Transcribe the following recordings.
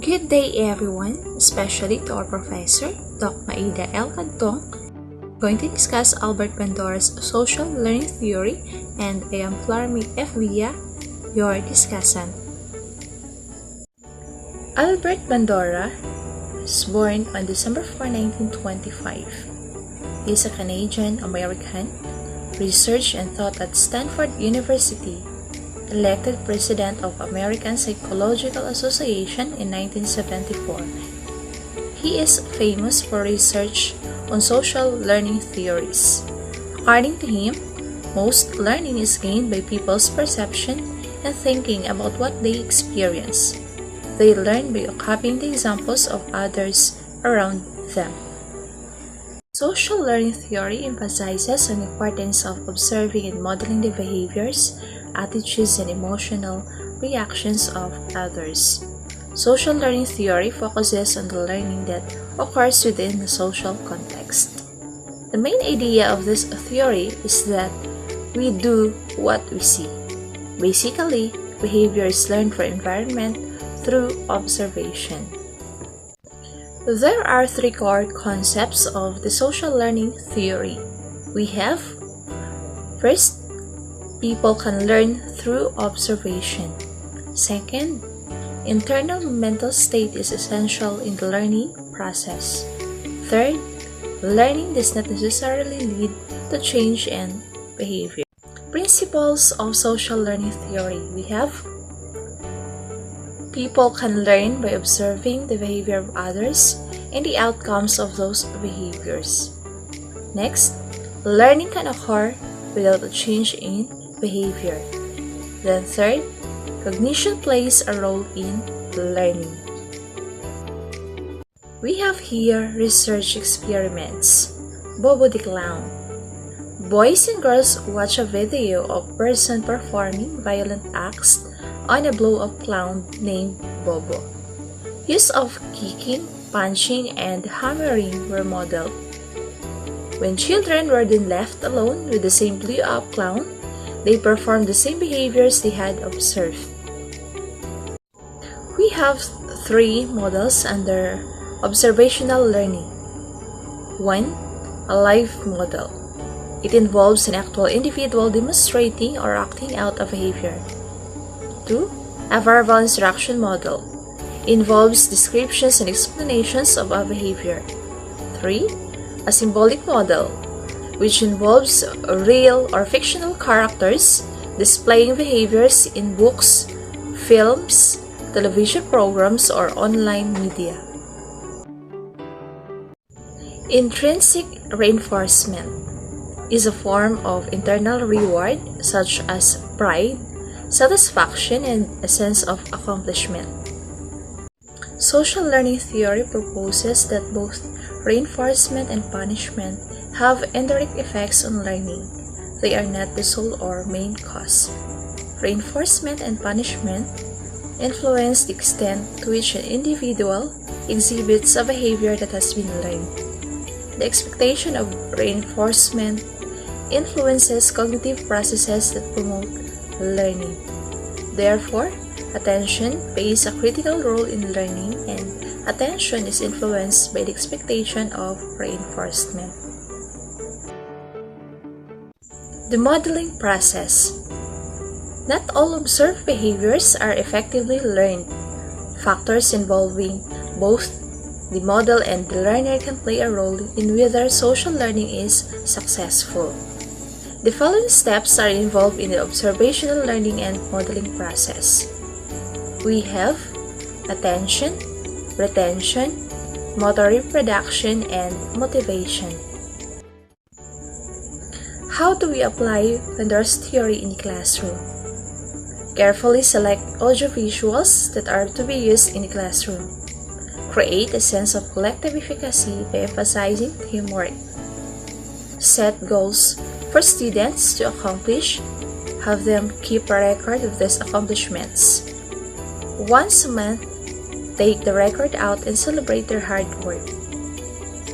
Good day everyone, especially to our professor, Dr. Maida L. Cantong, going to discuss Albert Bandura's social learning theory, and I am Flormi F. Villa, your discussant. Albert Bandura was born on December 4, 1925. He is a Canadian-American, researched and taught at Stanford University, elected President of American Psychological Association in 1974. He is famous for research on social learning theories. According to him, most learning is gained by people's perception and thinking about what they experience. They learn by copying the examples of others around them. Social learning theory emphasizes on the importance of observing and modeling the behaviors, attitudes, and emotional reactions of others. Social learning theory focuses on the learning that occurs within the social context. The main idea of this theory is that we do what we see. Basically, behavior is learned from environment through observation. There are three core concepts of the social learning theory. We have, first, people can learn through observation. Second, internal mental state is essential in the learning process. Third, learning does not necessarily lead to change in behavior. Principles of social learning theory. We have, people can learn by observing the behavior of others and the outcomes of those behaviors. Next, learning can occur without a change in behavior. Then third, cognition plays a role in learning. We have here research experiments. Bobo the Clown. Boys and girls watch a video of a person performing violent acts on a blow-up clown named Bobo. Use of kicking, punching, and hammering were modeled. When children were then left alone with the same blow-up clown, they performed the same behaviors they had observed. We have three models under observational learning. 1. A live model. It involves an actual individual demonstrating or acting out a behavior. 2. A verbal instruction model. Involves descriptions and explanations of a behavior. 3. A symbolic model, which involves real or fictional characters displaying behaviors in books, films, television programs, or online media. Intrinsic reinforcement is a form of internal reward such as pride, satisfaction, and a sense of accomplishment. Social learning theory proposes that both reinforcement and punishment have indirect effects on learning. They are not the sole or main cause. Reinforcement and punishment influence the extent to which an individual exhibits a behavior that has been learned. The expectation of reinforcement influences cognitive processes that promote learning. Therefore, attention plays a critical role in learning, and attention is influenced by the expectation of reinforcement. The modeling process. Not all observed behaviors are effectively learned. Factors involving both the model and the learner can play a role in whether social learning is successful. The following steps are involved in the observational learning and modeling process. We have attention, retention, motor reproduction, and motivation. How do we apply Bandura's theory in the classroom? Carefully select audiovisuals that are to be used in the classroom. Create a sense of collective efficacy by emphasizing teamwork. Set goals for students to accomplish. Have them keep a record of these accomplishments. Once a month, take the record out and celebrate their hard work.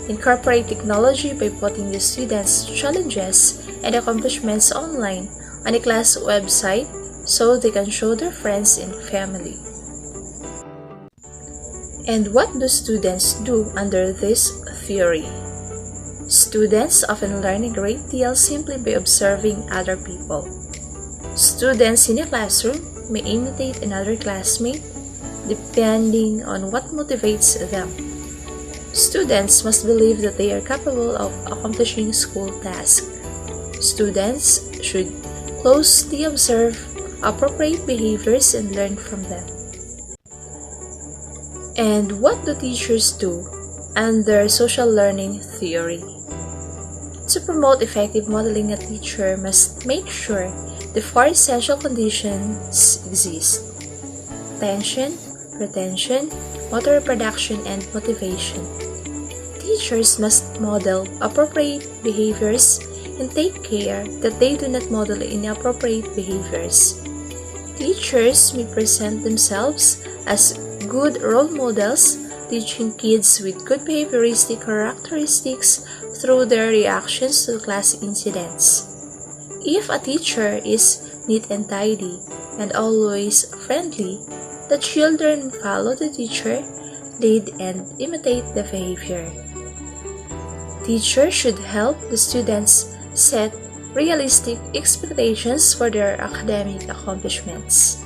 Incorporate technology by putting the students' challenges and accomplishments online on the class website so they can show their friends and family. And what do students do under this theory? Students often learn a great deal simply by observing other people. Students in a classroom may imitate another classmate depending on what motivates them. Students must believe that they are capable of accomplishing school tasks. Students should closely observe appropriate behaviors and learn from them. And what do teachers do under social learning theory? To promote effective modeling, a teacher must make sure the four essential conditions exist: attention, retention, motor reproduction, and motivation. Teachers must model appropriate behaviors and take care that they do not model inappropriate behaviors. Teachers may present themselves as good role models, teaching kids with good behavioristic characteristics through their reactions to class incidents. If a teacher is neat and tidy and always friendly, the children follow the teacher, lead and imitate the behavior. Teachers should help the students set realistic expectations for their academic accomplishments.